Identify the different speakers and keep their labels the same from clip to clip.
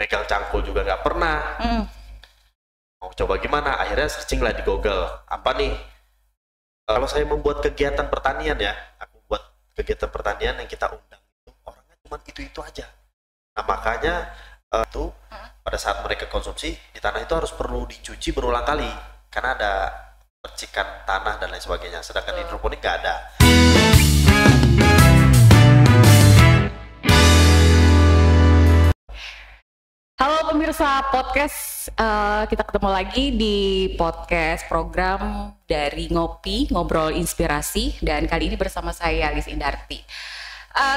Speaker 1: megang cangkul juga nggak pernah. Mau coba gimana? Akhirnya searching lah di Google. Apa nih? Kalau saya membuat kegiatan pertanian ya, aku buat kegiatan pertanian yang kita undang itu orangnya cuma itu aja. Nah makanya itu pada saat mereka konsumsi di tanah itu harus perlu dicuci berulang kali karena ada percikan tanah dan lain sebagainya. Sedangkan di hidroponik nggak ada.
Speaker 2: Halo pemirsa podcast, kita ketemu lagi di podcast program dari Ngopi, Ngobrol Inspirasi, dan kali ini bersama saya Liz Indarti.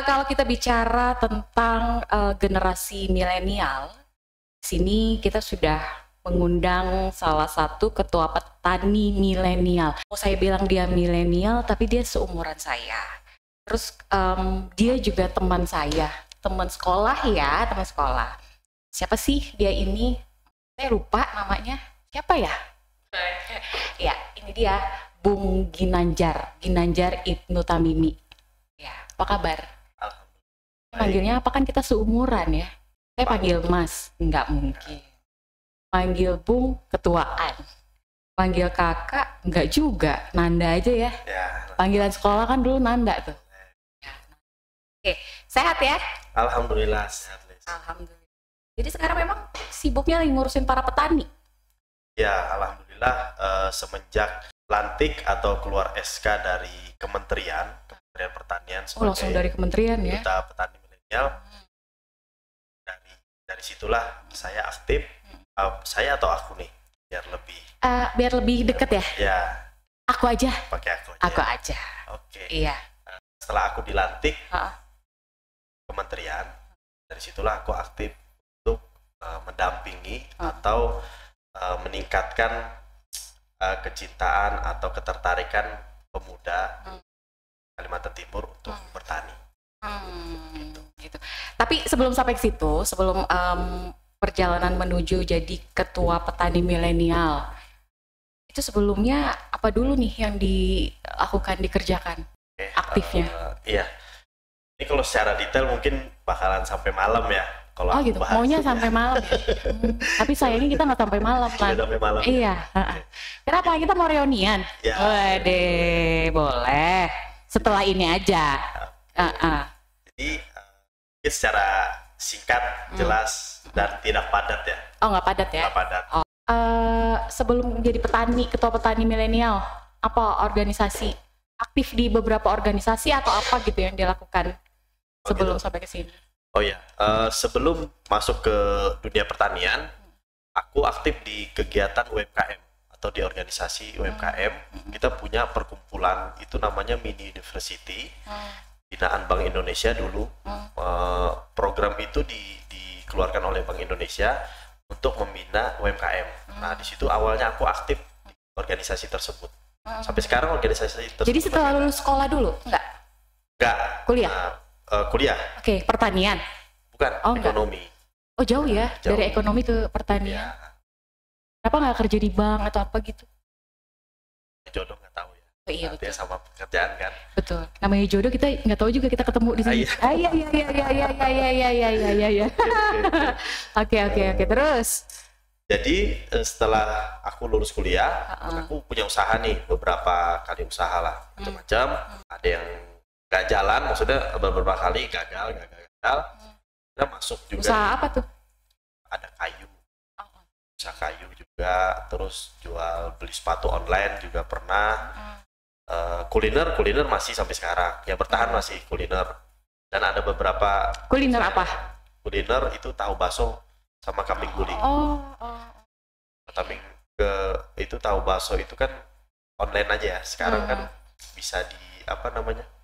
Speaker 2: Kalau kita bicara tentang generasi milenial, sini kita sudah mengundang salah satu ketua petani milenial. Mau saya bilang dia milenial, tapi dia seumuran saya. Terus dia juga teman saya, teman sekolah ya, teman sekolah. Siapa sih dia ini? Saya lupa namanya. Siapa ya? Ya, ini dia Bung Ginanjar Ibnu Tamimi. Ya, apa kabar? Panggilnya apa, kan kita seumuran ya? Saya panggil Mas, nggak mungkin. Panggil Bung ketuaan. Panggil kakak nggak juga, Nanda aja ya. Panggilan sekolah kan dulu Nanda tuh. Ya. Oke, sehat ya?
Speaker 1: Alhamdulillah sehat.
Speaker 2: Alhamdulillah. Jadi sekarang memang sibuknya lagi ngurusin para petani. Ya,
Speaker 1: alhamdulillah semenjak lantik atau keluar SK dari Kementerian Pertanian sebagai
Speaker 2: langsung dari Kementerian ya.
Speaker 1: Duta Petani Milenial. Dari situlah saya aktif. Saya atau aku nih biar lebih
Speaker 2: deket ya.
Speaker 1: Ya.
Speaker 2: Aku aja.
Speaker 1: Pakai aku aja.
Speaker 2: Aku aja.
Speaker 1: Oke.
Speaker 2: Iya.
Speaker 1: Setelah aku dilantik Kementerian, dari situlah aku aktif mendampingi atau meningkatkan kecintaan atau ketertarikan pemuda Kalimantan Timur untuk bertani.
Speaker 2: Gitu. Tapi sebelum sampai ke situ, sebelum perjalanan menuju jadi ketua petani milenial, itu sebelumnya apa dulu nih yang dilakukan, dikerjakan aktifnya?
Speaker 1: Iya. Ini kalau secara detail mungkin bakalan sampai malam ya. Kalau
Speaker 2: gitu, maunya sampai malam ya. Tapi sayangnya kita nggak sampai malam kan.
Speaker 1: Sampai malam.
Speaker 2: Iya. Kenapa? Kita mau reunian?
Speaker 1: Ya.
Speaker 2: Waduh, boleh. Setelah ini aja.
Speaker 1: Jadi secara singkat, jelas dan tidak padat ya.
Speaker 2: Oh, nggak padat ya?
Speaker 1: Nggak padat.
Speaker 2: Sebelum menjadi petani, ketua petani milenial, apa organisasi aktif di beberapa organisasi atau apa gitu yang dilakukan sebelum sampai ke sini?
Speaker 1: Oh ya, sebelum masuk ke dunia pertanian, aku aktif di kegiatan UMKM atau di organisasi UMKM. Kita punya perkumpulan, itu namanya Mini University, binaan Bank Indonesia dulu. Program itu dikeluarkan oleh Bank Indonesia untuk membina UMKM. Nah, di situ awalnya aku aktif di organisasi tersebut. Sampai sekarang organisasi tersebut.
Speaker 2: Jadi setelah lulus sekolah dulu? Enggak. Kuliah?
Speaker 1: Kuliah.
Speaker 2: Oke, pertanian.
Speaker 1: Bukan, ekonomi.
Speaker 2: Enggak. Oh, jauh ya, jauh. Dari ekonomi ke pertanian. Ya. Kenapa nggak kerja di bank atau apa gitu?
Speaker 1: Jodoh nggak tahu ya.
Speaker 2: Oh, iya, betul.
Speaker 1: Sama pekerjaan kan.
Speaker 2: Betul. Namanya jodoh, kita nggak tahu juga kita ketemu di sini. Iya. Oke. Terus.
Speaker 1: Jadi setelah aku lulus kuliah, aku punya usaha nih, beberapa kali usaha lah, macam-macam. Ada yang nggak jalan, maksudnya beberapa kali gagal. Kita masuk juga.
Speaker 2: Usaha apa tuh?
Speaker 1: Ada kayu, usaha kayu juga, terus jual beli sepatu online juga pernah. Kuliner masih sampai sekarang, ya bertahan masih kuliner. Dan ada beberapa.
Speaker 2: Kuliner apa?
Speaker 1: Kuliner itu tahu bakso sama kambing guling. Tapi itu tahu bakso itu kan online aja ya. Sekarang kan bisa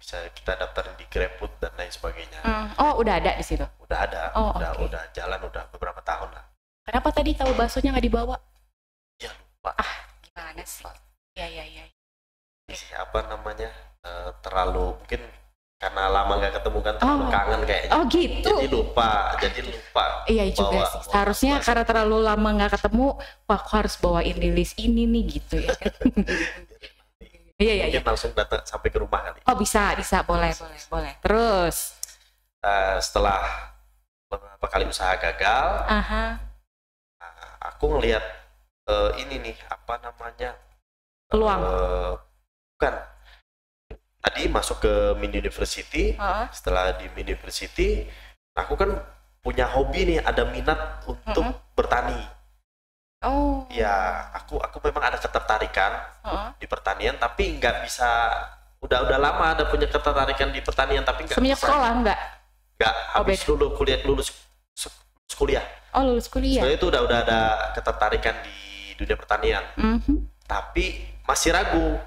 Speaker 1: bisa kita daftarin di GrabFood dan lain sebagainya.
Speaker 2: Udah ada di situ?
Speaker 1: Udah ada, udah jalan, udah beberapa tahun lah.
Speaker 2: Kenapa tadi tahu baksonya nggak dibawa?
Speaker 1: Ya lupa.
Speaker 2: Gimana sih? Iya.
Speaker 1: Terlalu mungkin karena lama nggak ketemu kan, terlalu kangen kayaknya.
Speaker 2: Oh gitu.
Speaker 1: Jadi lupa.
Speaker 2: Iya juga sih. Seharusnya karena terlalu lama nggak ketemu, aku harus bawain rilis ini nih gitu ya. Iya.
Speaker 1: Mungkin langsung datang sampai ke rumah kali.
Speaker 2: Oh bisa, boleh. Terus
Speaker 1: setelah beberapa kali usaha gagal.
Speaker 2: Aha.
Speaker 1: Nah, aku ngelihat ini nih apa namanya
Speaker 2: Peluang.
Speaker 1: bukan, tadi masuk ke Min University. Setelah di Min University, aku kan punya hobi nih, ada minat untuk bertani.
Speaker 2: Oh.
Speaker 1: Ya, aku memang ada ketertarikan di pertanian, tapi nggak bisa. Udah lama ada punya ketertarikan di pertanian, tapi nggak
Speaker 2: semenjak
Speaker 1: bisa.
Speaker 2: Sekolah nggak
Speaker 1: Habis lulus kuliah.
Speaker 2: Oh, lulus kuliah.
Speaker 1: Sebenarnya itu udah ada ketertarikan di dunia pertanian. Tapi masih ragu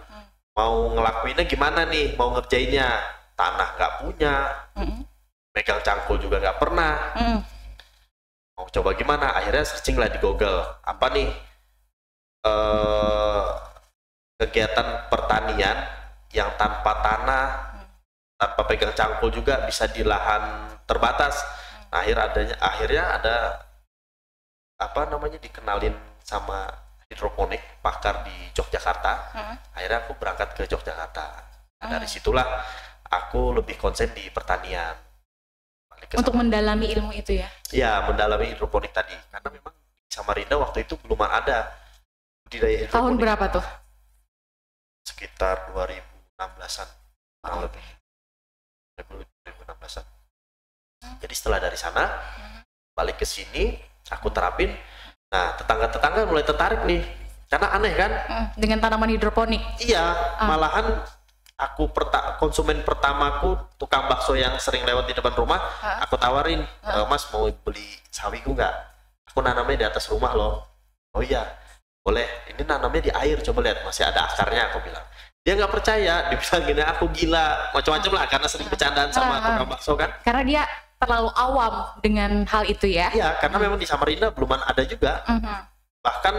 Speaker 1: mau ngelakuinnya gimana nih, mau ngerjainnya. Tanah nggak punya, megang cangkul juga nggak pernah. Mau coba gimana? Akhirnya searching lah di Google, apa nih kegiatan pertanian yang tanpa tanah, tanpa pegang cangkul juga, bisa di lahan terbatas. Nah, akhirnya ada apa namanya, dikenalin sama hidroponik pakar di Yogyakarta. Akhirnya aku berangkat ke Yogyakarta. Dari situlah aku lebih konsen di pertanian.
Speaker 2: Untuk mendalami ilmu itu ya?
Speaker 1: Ya, mendalami hidroponik tadi. Karena memang di Samarinda waktu itu belum ada budidaya hidroponik.
Speaker 2: Tahun berapa tuh?
Speaker 1: Sekitar 2016-an, kurang lebih. 2016-an. Jadi setelah dari sana, balik ke sini, aku terapin. Nah, tetangga-tetangga mulai tertarik nih. Karena aneh kan?
Speaker 2: Dengan tanaman hidroponik?
Speaker 1: Iya, malahan aku konsumen pertamaku, tukang bakso yang sering lewat di depan rumah, aku tawarin, Mas mau beli sawiku nggak? Aku nanamnya di atas rumah loh. Oh iya, boleh. Ini nanamnya di air, coba lihat, masih ada akarnya, aku bilang. Dia nggak percaya, dibilang gini, aku gila, macam-macam lah, karena sering bercandaan sama tukang bakso kan.
Speaker 2: Karena dia terlalu awam dengan hal itu ya?
Speaker 1: Iya, karena memang di Samarinda belum ada juga. Bahkan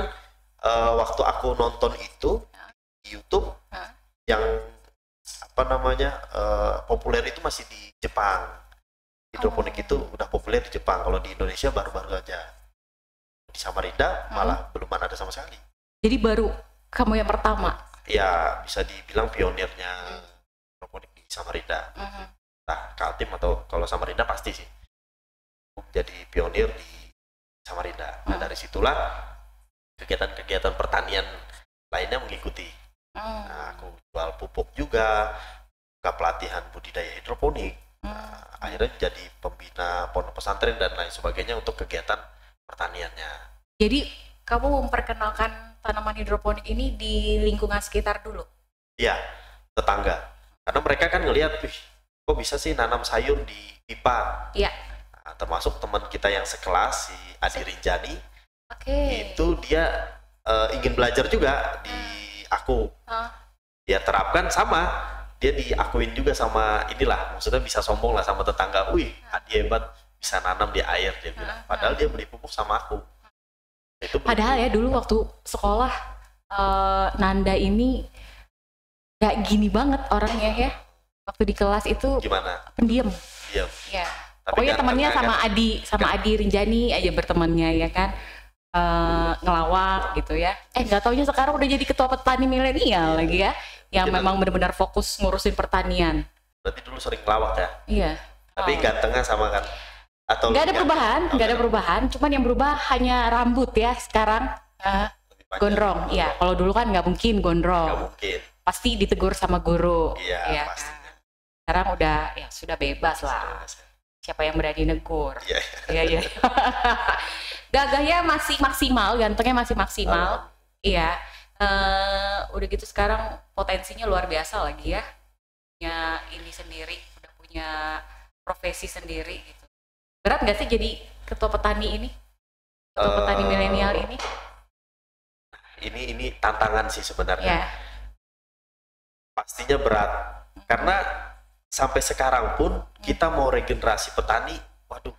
Speaker 1: waktu aku nonton itu di YouTube, yang apa namanya populer itu masih di Jepang. Hidroponik itu udah populer di Jepang. Kalau di Indonesia baru-baru aja. Di Samarinda malah belum ada sama sekali.
Speaker 2: Jadi baru kamu yang pertama?
Speaker 1: Ya, bisa dibilang pionirnya hidroponik di Samarinda. Nah, Kaltim atau kalau Samarinda pasti sih. Jadi pionir di Samarinda. Nah, dari situlah kegiatan-kegiatan pertanian lainnya mengikuti. Nah, aku jual pupuk juga, buka pelatihan budidaya hidroponik. Nah, akhirnya jadi pembina pondok pesantren dan lain sebagainya untuk kegiatan pertaniannya.
Speaker 2: Jadi kamu memperkenalkan tanaman hidroponik ini di lingkungan sekitar dulu?
Speaker 1: Iya, tetangga. Karena mereka kan ngelihat, kok bisa sih nanam sayur di pipa?
Speaker 2: Iya.
Speaker 1: Nah, termasuk teman kita yang sekelas, si Adi Rinjani. Itu dia ingin belajar juga di aku. Dia terapkan sama, dia diakuin juga sama inilah, maksudnya bisa sombong lah sama tetangga. Wih, Adi hebat, bisa nanam di air, dia bilang. Padahal dia beli pupuk sama aku. Itu
Speaker 2: padahal ya dulu waktu sekolah Nanda ini gak gini banget orangnya ya. Waktu di kelas itu
Speaker 1: gimana?
Speaker 2: Pendiam.
Speaker 1: Diam.
Speaker 2: Ya. Pokoknya temannya sama kan, Adi Rinjani aja bertemannya ya kan. Ngelawak gitu ya. Nggak taunya sekarang udah jadi ketua petani milenial lagi ya. Yang memang benar-benar fokus ngurusin pertanian.
Speaker 1: Berarti dulu sering ngelawak ya?
Speaker 2: Iya.
Speaker 1: Tapi gantengnya sama kan? Atau
Speaker 2: nggak ada perubahan, cuman yang berubah hanya rambut ya sekarang. Gondrong, iya. Kalau dulu kan nggak mungkin gondrong.
Speaker 1: Nggak mungkin.
Speaker 2: Pasti ditegur sama guru.
Speaker 1: Iya, pasti.
Speaker 2: Sekarang udah ya sudah bebas lah. Siapa yang berani negur? Iya. Gagahnya masih maksimal, gantengnya masih maksimal. Iya. Udah gitu sekarang potensinya luar biasa lagi ya. Punya ini sendiri, udah punya profesi sendiri gitu. Berat nggak sih jadi ketua petani ini? Ketua petani milenial ini?
Speaker 1: Ini tantangan sih sebenarnya.
Speaker 2: Yeah.
Speaker 1: Pastinya berat. Karena sampai sekarang pun kita mau regenerasi petani, waduh.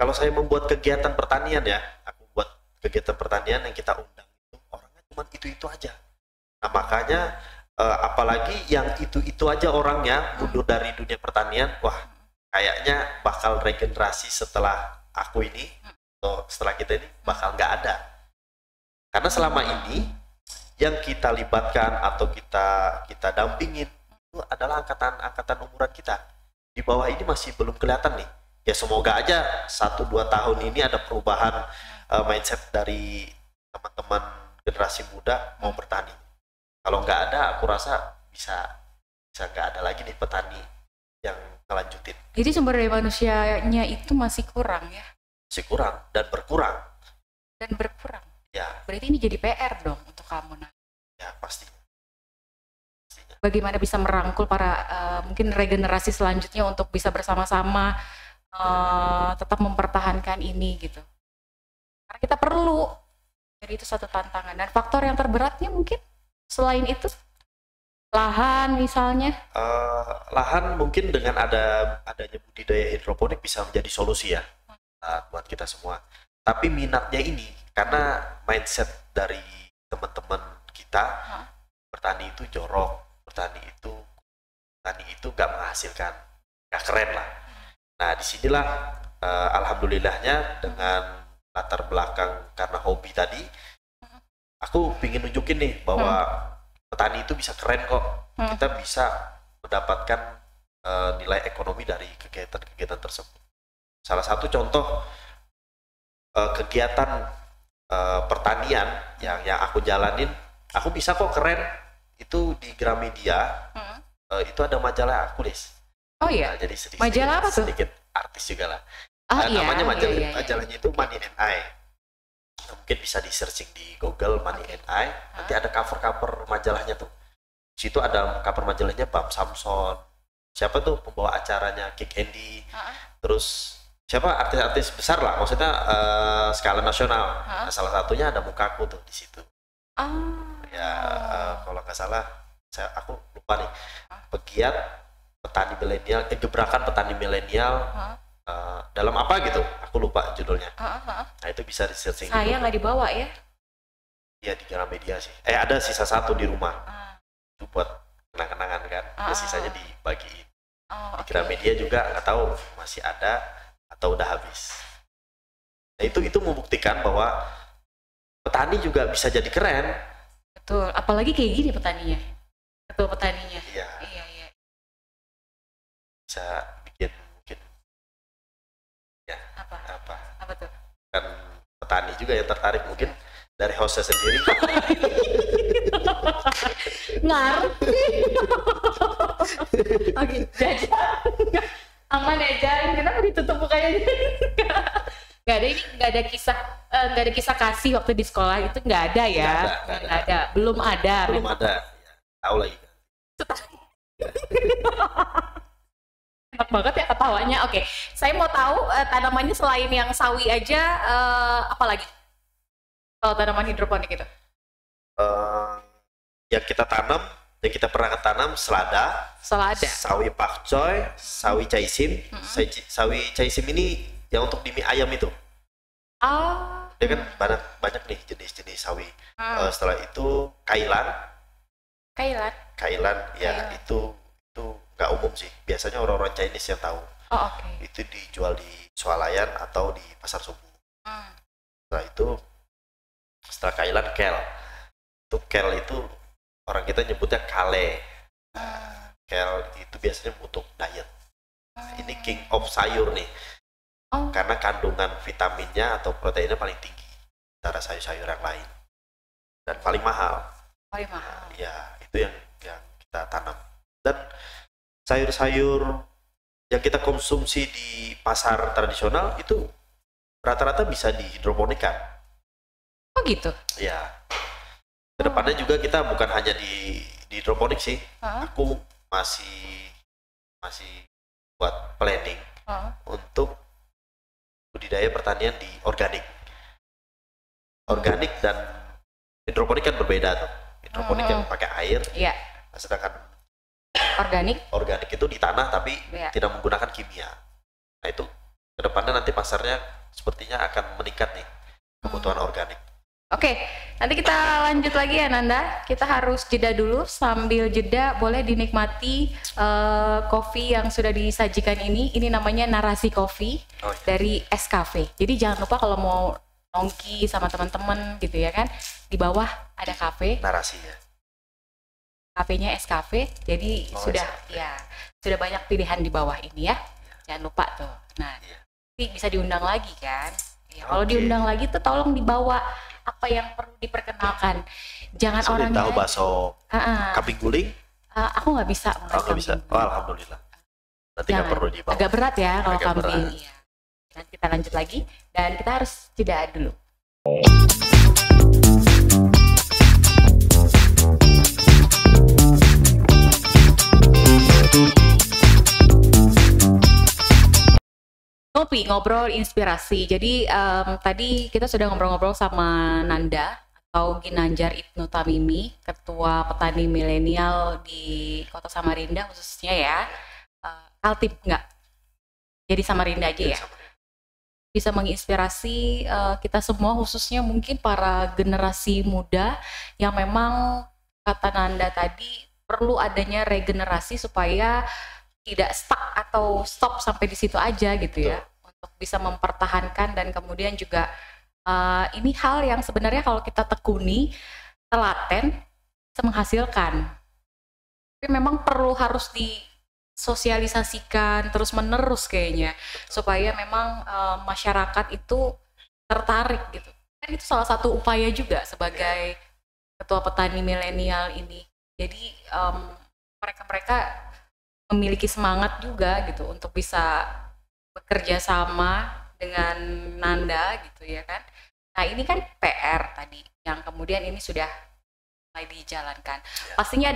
Speaker 1: Kalau saya membuat kegiatan pertanian ya, aku buat kegiatan pertanian yang kita undang itu orangnya cuma itu aja. Nah, makanya apalagi yang itu aja orangnya mundur dari dunia pertanian, wah. Kayaknya bakal regenerasi setelah aku ini atau setelah kita ini bakal nggak ada. Karena selama ini yang kita libatkan atau kita dampingin itu adalah angkatan umuran kita. Di bawah ini masih belum kelihatan nih ya semoga aja 1-2 tahun ini ada perubahan mindset dari teman-teman generasi muda mau bertani. Kalau nggak ada, aku rasa bisa nggak ada lagi nih petani yang ngelanjutin.
Speaker 2: Jadi sumber daya manusianya itu masih kurang ya?
Speaker 1: Masih kurang dan berkurang.
Speaker 2: Dan berkurang.
Speaker 1: Ya.
Speaker 2: Berarti ini jadi PR dong untuk kamu, nah.
Speaker 1: Ya pasti.
Speaker 2: Bagaimana bisa merangkul para mungkin regenerasi selanjutnya untuk bisa bersama-sama tetap mempertahankan ini gitu. Karena kita perlu. Jadi itu suatu tantangan. Dan faktor yang terberatnya mungkin selain itu lahan misalnya.
Speaker 1: Lahan mungkin dengan adanya budidaya hidroponik bisa menjadi solusi ya buat kita semua. Tapi minatnya ini karena mindset dari teman-teman kita bertani itu jorok, bertani itu nggak menghasilkan, nggak keren lah. Nah disinilah alhamdulillahnya dengan latar belakang karena hobi tadi, aku pingin nunjukin nih bahwa petani itu bisa keren kok. Kita bisa mendapatkan nilai ekonomi dari kegiatan-kegiatan tersebut. Salah satu contoh kegiatan pertanian yang aku jalanin, aku bisa kok keren. Itu di Gramedia, itu ada majalah aku, Lis.
Speaker 2: Oh iya?
Speaker 1: Nah, jadi
Speaker 2: majalah apa tuh?
Speaker 1: Sedikit artis juga lah.
Speaker 2: Iya,
Speaker 1: namanya majalahnya itu
Speaker 2: iya.
Speaker 1: Money and I. Mungkin bisa di searching di Google Money and I. Nanti ada cover majalahnya tuh. Di situ ada cover majalahnya Bam Samson. Siapa tuh pembawa acaranya Kick Andy. Terus siapa artis-artis besar lah, maksudnya skala nasional. Nah, salah satunya ada mukaku tuh di situ. Ya kalau nggak salah, aku lupa nih. Pegiat petani milenial, gebrakan petani milenial. Dalam apa gitu, aku lupa judulnya. Nah itu bisa di searching.
Speaker 2: Saya nggak dibawa ya?
Speaker 1: Iya di Gramedia sih. Ada sisa 1 di rumah. Itu buat kenang-kenangan kan. Sisanya dibagiin. Di Gramedia juga nggak tahu masih ada atau udah habis. Nah itu membuktikan bahwa petani juga bisa jadi keren.
Speaker 2: Betul. Apalagi kayak gini petaninya. Betul petaninya.
Speaker 1: Iya. Bisa bikin
Speaker 2: apa tuh?
Speaker 1: Kan petani juga yang tertarik mungkin dari hostnya sendiri.
Speaker 2: Ngerti. Oke, jajan. Aman ya jalan, kenapa ditutup mukanya? Nggak ada kisah kasih waktu di sekolah itu nggak ada ya? Nggak ada. Belum ada.
Speaker 1: Ya, tahu lagi.
Speaker 2: Enak banget ya ketawanya. Oke, saya mau tahu tanamannya selain yang sawi aja, apa lagi? Kalau tanaman hidroponik itu?
Speaker 1: Yang kita tanam, yang kita pernah tanam selada, sawi pakcoy, sawi caisim. Sawi caisim ini yang untuk di mie ayam itu. Dia kan banyak nih jenis-jenis sawi. Setelah itu kailan ya itu nggak umum sih, biasanya orang-orang Chinese yang tahu. Itu dijual di swalayan atau di pasar subuh. Setelah kailan kel itu orang kita nyebutnya kale. Kel itu biasanya untuk diet. Ini king of sayur nih, karena kandungan vitaminnya atau proteinnya paling tinggi antara sayur-sayur yang lain dan paling mahal. Ya itu yang kita tanam. Dan sayur-sayur yang kita konsumsi di pasar tradisional itu rata-rata bisa dihidroponikan.
Speaker 2: Oh gitu?
Speaker 1: Ya. Kedepannya juga kita bukan hanya di hidroponik sih. Aku masih buat planning untuk budidaya pertanian di organik. Organik dan hidroponik kan berbeda tuh. Hidroponik yang pakai air.
Speaker 2: Iya.
Speaker 1: Sedangkan organik itu di tanah tapi tidak menggunakan kimia. Nah itu kedepannya nanti pasarnya sepertinya akan meningkat nih kebutuhan organik.
Speaker 2: Oke, nanti kita lanjut lagi ya Nanda. Kita harus jeda dulu. Sambil jeda boleh dinikmati kopi yang sudah disajikan ini. Ini namanya Narasi Kopi dari Es Cafe. Jadi jangan lupa kalau mau nongki sama teman-teman gitu ya kan, di bawah ada kafe.
Speaker 1: Narasinya.
Speaker 2: Kafenya Es Cafe. Jadi sudah banyak pilihan di bawah ini ya. Jangan lupa tuh. Nah,
Speaker 1: Iya.
Speaker 2: nanti bisa diundang lagi kan? Ya, kalau
Speaker 1: Oke.
Speaker 2: diundang lagi tuh tolong dibawa apa yang perlu diperkenalkan. Jangan
Speaker 1: Sudah
Speaker 2: orangnya
Speaker 1: tahu
Speaker 2: aja.
Speaker 1: bakso kambing guling?
Speaker 2: Aku nggak bisa
Speaker 1: Oh,
Speaker 2: makan
Speaker 1: nggak bisa.
Speaker 2: kambing.
Speaker 1: Oh, alhamdulillah. Berarti nggak
Speaker 2: Jangan.
Speaker 1: perlu dibawa.
Speaker 2: Agak berat ya kalau
Speaker 1: Agak
Speaker 2: kambing.
Speaker 1: berat.
Speaker 2: Iya. Nanti kita lanjut lagi dan kita harus jeda dulu. Ngopi, ngobrol inspirasi. Jadi tadi kita sudah ngobrol-ngobrol sama Nanda atau Ginanjar Ibnu Tamimi, Ketua Petani Milenial di Kota Samarinda khususnya ya. Kaltib nggak? Jadi Samarinda aja ya. Bisa menginspirasi kita semua khususnya mungkin para generasi muda yang memang kata Nanda tadi perlu adanya regenerasi supaya tidak stuck atau stop sampai di situ aja gitu ya. Untuk bisa mempertahankan dan kemudian juga ini hal yang sebenarnya kalau kita tekuni, telaten, bisa menghasilkan. Tapi memang perlu harus disosialisasikan terus menerus kayaknya supaya memang masyarakat itu tertarik gitu. Kan itu salah satu upaya juga sebagai ketua petani milenial ini. Jadi mereka-mereka memiliki semangat juga gitu untuk bisa bekerja sama dengan Nanda gitu ya kan. Nah ini kan PR tadi yang kemudian ini sudah mulai dijalankan. Pastinya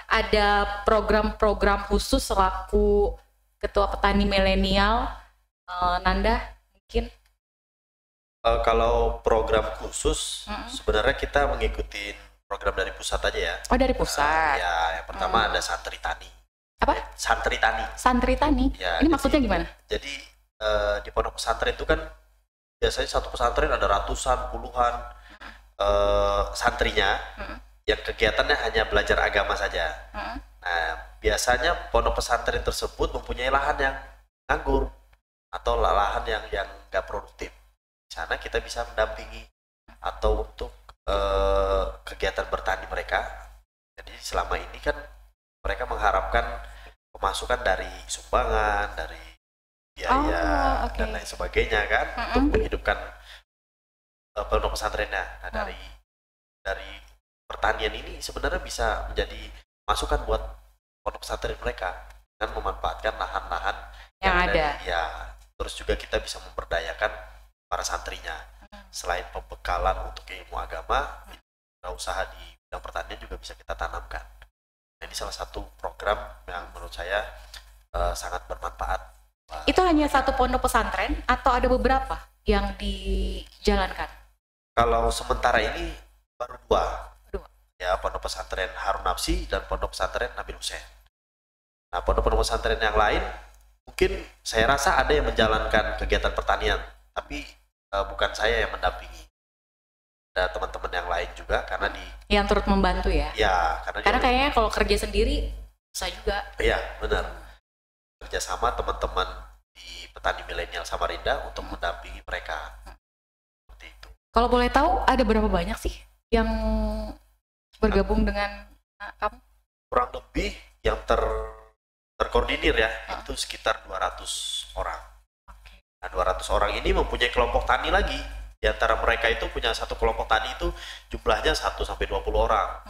Speaker 2: ada program-program khusus selaku ketua petani milenial. Nanda mungkin?
Speaker 1: Kalau program khusus sebenarnya kita mengikuti program dari pusat aja ya.
Speaker 2: Oh dari pusat.
Speaker 1: Ya, yang pertama ada santri tani.
Speaker 2: Apa?
Speaker 1: Santri tani.
Speaker 2: Santri tani.
Speaker 1: Ya,
Speaker 2: ini maksudnya gimana?
Speaker 1: Jadi di pondok pesantren itu kan biasanya satu pesantren ada ratusan, puluhan santrinya yang kegiatannya hanya belajar agama saja. Nah, biasanya pondok pesantren tersebut mempunyai lahan yang nganggur atau lahan yang nggak produktif. Di sana kita bisa mendampingi atau untuk kegiatan bertani mereka. Jadi selama ini kan mereka mengharapkan pemasukan dari sumbangan, dari biaya dan lain sebagainya kan untuk menghidupkan pondok pesantrennya. Nah dari pertanian ini sebenarnya bisa menjadi masukan buat pondok pesantren mereka dan memanfaatkan lahan-lahan yang ada. Ya, terus juga kita bisa memberdayakan para santrinya. Selain pembekalan untuk ilmu agama, usaha di bidang pertanian juga bisa kita tanamkan. Ini salah satu program yang menurut saya sangat bermanfaat.
Speaker 2: Itu hanya satu pondok pesantren atau ada beberapa yang dijalankan?
Speaker 1: Kalau sementara ini baru dua. Ya, pondok pesantren Harun Nafsi dan pondok pesantren Nabil Hussein. Nah, pondok pesantren yang lain mungkin saya rasa ada yang menjalankan kegiatan pertanian, tapi bukan saya yang mendampingi. Ada teman-teman yang lain juga karena
Speaker 2: yang turut membantu ya.
Speaker 1: Ya,
Speaker 2: karena kayaknya kalau kerja sendiri susah juga.
Speaker 1: Iya, benar. Kerjasama teman-teman di petani milenial Samarinda untuk mendampingi mereka. Seperti itu.
Speaker 2: Kalau boleh tahu ada berapa banyak sih yang bergabung dengan kamu?
Speaker 1: Kurang lebih yang terkoordinir ya, itu sekitar 200 orang. Nah, 200 orang ini mempunyai kelompok tani lagi. Di antara mereka itu punya satu kelompok tani itu jumlahnya 1-20 orang.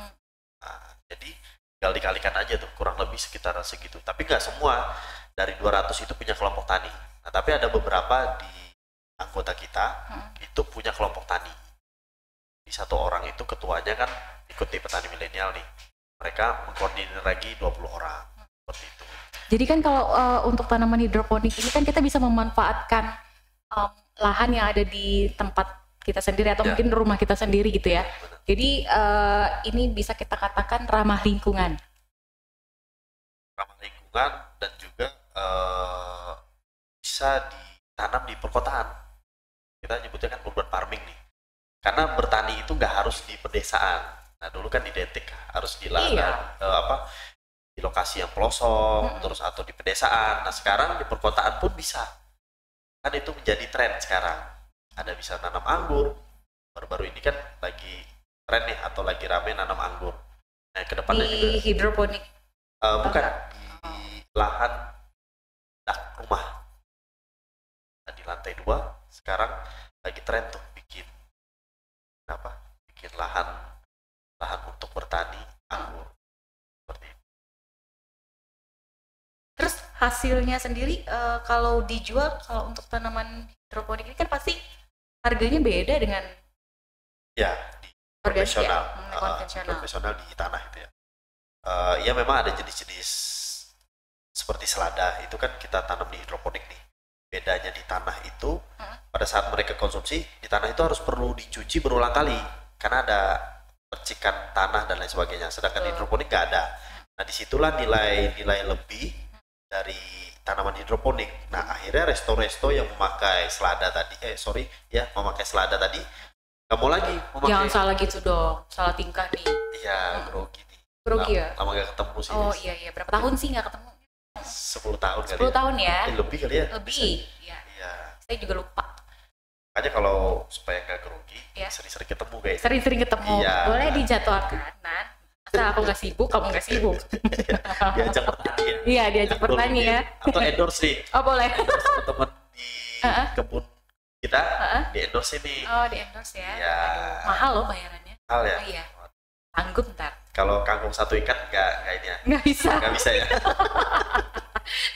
Speaker 1: Nah, jadi tinggal dikalikan aja tuh, kurang lebih sekitar segitu. Tapi nggak semua dari 200 itu punya kelompok tani. Nah, tapi ada beberapa di anggota kita itu punya kelompok tani. Di satu orang itu ketuanya kan ikut di petani milenial nih. Mereka mengkoordinir lagi 20 orang. Seperti itu.
Speaker 2: Jadi kan kalau untuk tanaman hidroponik ini kan kita bisa memanfaatkan lahan yang ada di tempat kita sendiri atau mungkin rumah kita sendiri gitu ya. Jadi ini bisa kita katakan ramah lingkungan.
Speaker 1: Ramah lingkungan dan juga bisa ditanam di perkotaan. Kita nyebutnya kan urban farming nih. Karena bertani itu nggak harus di pedesaan. Nah dulu kan identik harus di di lokasi yang pelosok, terus atau di pedesaan. Nah sekarang di perkotaan pun bisa. Kan itu menjadi tren sekarang. Ada bisa nanam anggur. Baru-baru ini kan lagi tren nih atau lagi rame nanam anggur. Nah ke depannya juga
Speaker 2: hidroponik.
Speaker 1: Bukan di lahan rumah. sekarang lagi tren tuh bikin lahan untuk bertani anggur seperti itu.
Speaker 2: Terus hasilnya sendiri kalau dijual, kalau untuk tanaman hidroponik ini kan pasti harganya beda dengan
Speaker 1: Ya, di konvensional,
Speaker 2: konvensional.
Speaker 1: di tanah itu ya. Ya memang ada jenis-jenis seperti selada itu kan kita tanam di hidroponik nih. Bedanya di tanah itu pada saat mereka konsumsi di tanah itu harus perlu dicuci berulang kali karena ada percikan tanah dan lain sebagainya. Sedangkan di hidroponik nggak ada. Nah disitulah nilai lebih dari tanaman hidroponik. Nah akhirnya resto-resto yang memakai selada tadi, memakai selada tadi nggak mau lagi memakai.
Speaker 2: Jangan salah gitu dong, salah tingkah nih.
Speaker 1: Iya, grogi nih.
Speaker 2: Grogi ya?
Speaker 1: Lama gak ketemu sih.
Speaker 2: Oh iya, berapa tahun sih nggak ketemu?
Speaker 1: 10 tahun kali
Speaker 2: 10 tahun ya?
Speaker 1: Lebih kali ya?
Speaker 2: Lebih,
Speaker 1: iya.
Speaker 2: Saya juga lupa.
Speaker 1: Makanya kalau supaya nggak grogi,
Speaker 2: ya.
Speaker 1: sering-sering ketemu guys.
Speaker 2: Sering-sering ketemu,
Speaker 1: iya.
Speaker 2: Boleh dijadwalkan, Nan. Asal aku nggak sibuk, kamu nggak sibuk.
Speaker 1: Diajak bertani ya?
Speaker 2: Iya, diajak bertani ya.
Speaker 1: Atau endorse nih.
Speaker 2: Oh boleh.
Speaker 1: Teman-teman di kebun kita, di endorse ini.
Speaker 2: Oh di endorse ya?
Speaker 1: Iya.
Speaker 2: Mahal loh bayarannya.
Speaker 1: Mahal ya?
Speaker 2: Oh iya. Tanggung ntar.
Speaker 1: Kalau kangkung satu ikat nggak ini ya?
Speaker 2: Nggak bisa.
Speaker 1: Nggak bisa ya?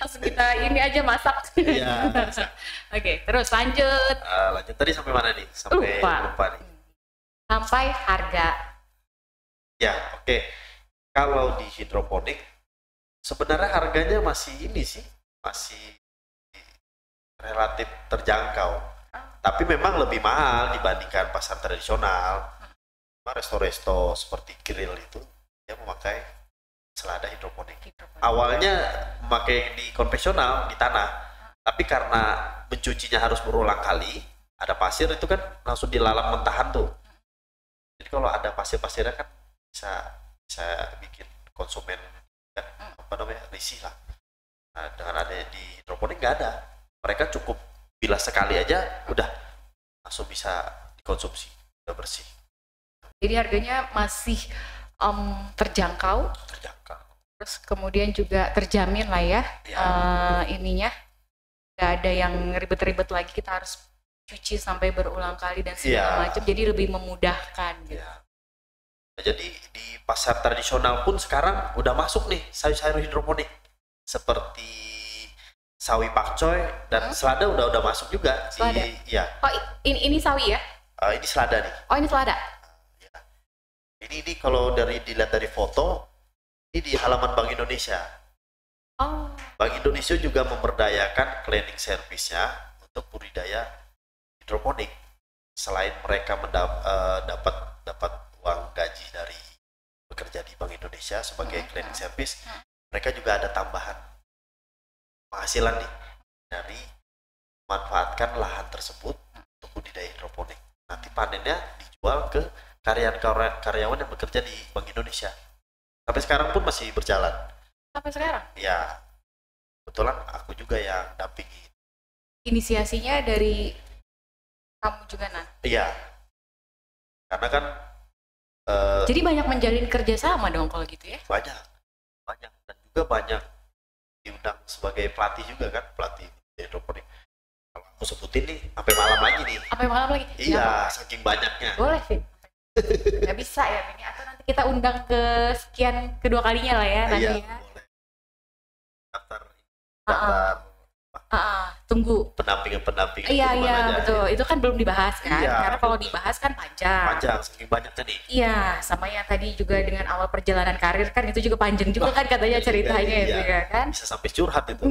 Speaker 2: Langsung kita ini aja masak.
Speaker 1: Iya.
Speaker 2: Oke, terus lanjut.
Speaker 1: Lanjut tadi sampai mana nih? Sampai lupa nih.
Speaker 2: Sampai harga.
Speaker 1: Ya, oke. Kalau di hidroponik sebenarnya harganya masih ini sih, masih relatif terjangkau. Tapi memang lebih mahal dibandingkan pasar tradisional. Resto-resto seperti grill itu dia memakai selada hidroponik. Awalnya memakai di konvensional di tanah, tapi karena mencucinya harus berulang kali, ada pasir itu kan langsung dilalap mentahan tuh. Jadi kalau ada pasir-pasirnya kan bisa bikin konsumen kan, risih lah. Nah, dengan ada di hidroponik nggak ada, mereka cukup bilas sekali aja udah langsung bisa dikonsumsi, udah bersih.
Speaker 2: Jadi harganya masih terjangkau. Terus kemudian juga terjamin lah ya, ininya. Nggak ada yang ribet-ribet lagi, kita harus cuci sampai berulang kali dan segala macam. Jadi lebih memudahkan gitu.
Speaker 1: Nah, jadi di pasar tradisional pun sekarang udah masuk nih sayur-sayur hidroponik. Seperti sawi pakcoy dan selada udah masuk juga.
Speaker 2: Selada? Oh ini sawi ya?
Speaker 1: Ini selada nih.
Speaker 2: Oh ini selada?
Speaker 1: Ini kalau dilihat dari foto, ini di halaman Bank Indonesia.
Speaker 2: Oh.
Speaker 1: Bank Indonesia juga memberdayakan cleaning service-nya untuk budidaya hidroponik. Selain mereka dapat uang gaji dari bekerja di Bank Indonesia sebagai cleaning service, mereka juga ada tambahan penghasilan nih dari memanfaatkan lahan tersebut untuk budidaya hidroponik. Nanti panennya dijual ke karyawan yang bekerja di Bank Indonesia. Sampai sekarang pun masih berjalan.
Speaker 2: Sampai sekarang?
Speaker 1: Ya, kebetulan aku juga yang dampingi.
Speaker 2: Inisiasinya dari kamu juga, Nan?
Speaker 1: Iya. Karena kan
Speaker 2: jadi banyak menjalin kerjasama dong kalau gitu ya?
Speaker 1: Banyak. Dan juga banyak diundang sebagai pelatih juga kan, pelatih hidroponik. Kalau aku sebutin nih, sampai malam lagi nih.
Speaker 2: Sampai malam lagi?
Speaker 1: Iya, saking banyaknya.
Speaker 2: Boleh, Vin. Nggak bisa ya ini, atau nanti kita undang ke sekian kedua kalinya lah ya nanti ya.
Speaker 1: Boleh. Daftar
Speaker 2: tunggu
Speaker 1: pendampingan
Speaker 2: iya betul, itu kan belum dibahas kan, karena kalau dibahas kan panjang
Speaker 1: saking banyaknya nih.
Speaker 2: Iya, sama yang tadi juga dengan awal perjalanan karir kan itu juga panjang juga kan katanya ceritanya itu ya kan,
Speaker 1: bisa sampai curhat itu.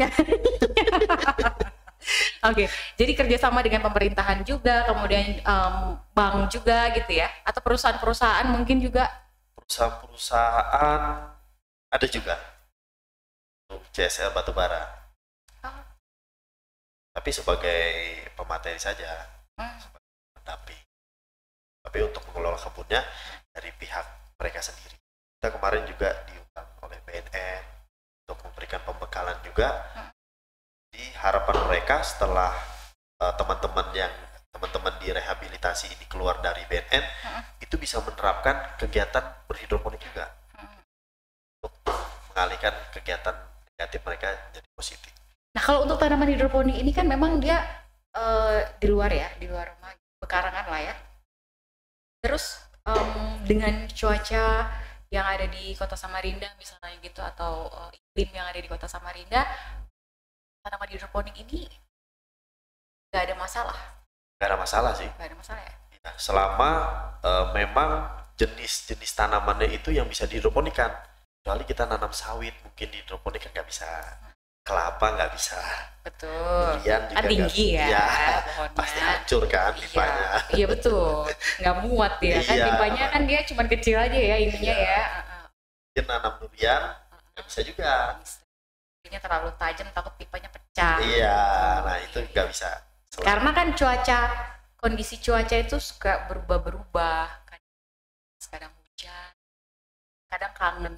Speaker 2: Oke, jadi kerjasama dengan pemerintahan juga, kemudian bank juga gitu ya, atau perusahaan-perusahaan mungkin juga?
Speaker 1: Perusahaan ada juga, untuk CSL Batubara. Tapi sebagai pemateri saja, sebagai pendamping. Tapi untuk mengelola kebunnya dari pihak mereka sendiri. Kita kemarin juga diundang oleh BNN untuk memberikan pembekalan juga. Di harapan mereka setelah teman-teman di rehabilitasi ini keluar dari BNN, itu bisa menerapkan kegiatan berhidroponik juga untuk mengalihkan kegiatan negatif mereka jadi positif.
Speaker 2: Nah kalau untuk tanaman hidroponik ini kan memang dia di luar ya, di luar rumah, pekarangan lah ya. Terus dengan cuaca yang ada di Kota Samarinda misalnya gitu, atau iklim yang ada di Kota Samarinda, tanaman hidroponik ini nggak ada masalah.
Speaker 1: Nggak ada masalah sih.
Speaker 2: Nggak ada masalah ya.
Speaker 1: Ya, selama memang jenis-jenis tanamannya itu yang bisa dihidroponikan. Kecuali kita nanam sawit, mungkin dihidroponikan nggak bisa. Kelapa nggak bisa.
Speaker 2: Betul.
Speaker 1: Durian juga
Speaker 2: Kan tinggi ya, pohonnya.
Speaker 1: Pasti hancur kan pipanya.
Speaker 2: Iya betul. Nggak muat ya kan,
Speaker 1: Iya.
Speaker 2: pipanya kan dia cuma kecil aja ya ininya
Speaker 1: Iya.
Speaker 2: ya.
Speaker 1: Mungkin nanam durian nggak bisa juga.
Speaker 2: Pipinya terlalu tajam, takut pipanya pecah.
Speaker 1: Iya, nah itu nggak bisa.
Speaker 2: Karena kan kondisi cuaca itu suka berubah-berubah. Kadang hujan, kadang kangen.